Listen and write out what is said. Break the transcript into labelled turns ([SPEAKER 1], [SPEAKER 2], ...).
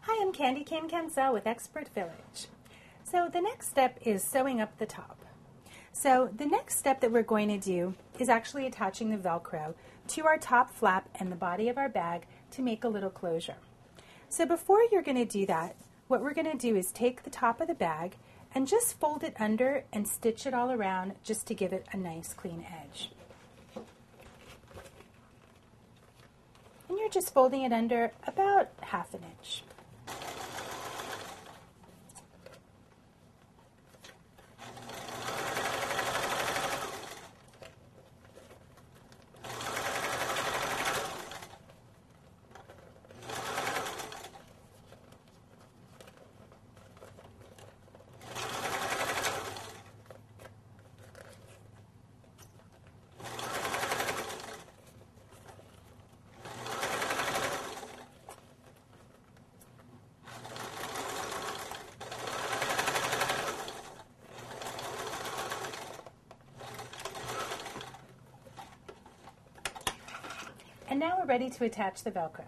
[SPEAKER 1] Hi, I'm Candy Cane Cancel with Expert Village. So the next step is sewing up the top. So the next step that we're going to do is actually attaching the Velcro to our top flap and the body of our bag to make a little closure. So before you're going to do that, what we're going to do is take the top of the bag and just fold it under and stitch it all around just to give it a nice clean edge. And you're just folding it under about 1/2 inch. And now we're ready to attach the Velcro.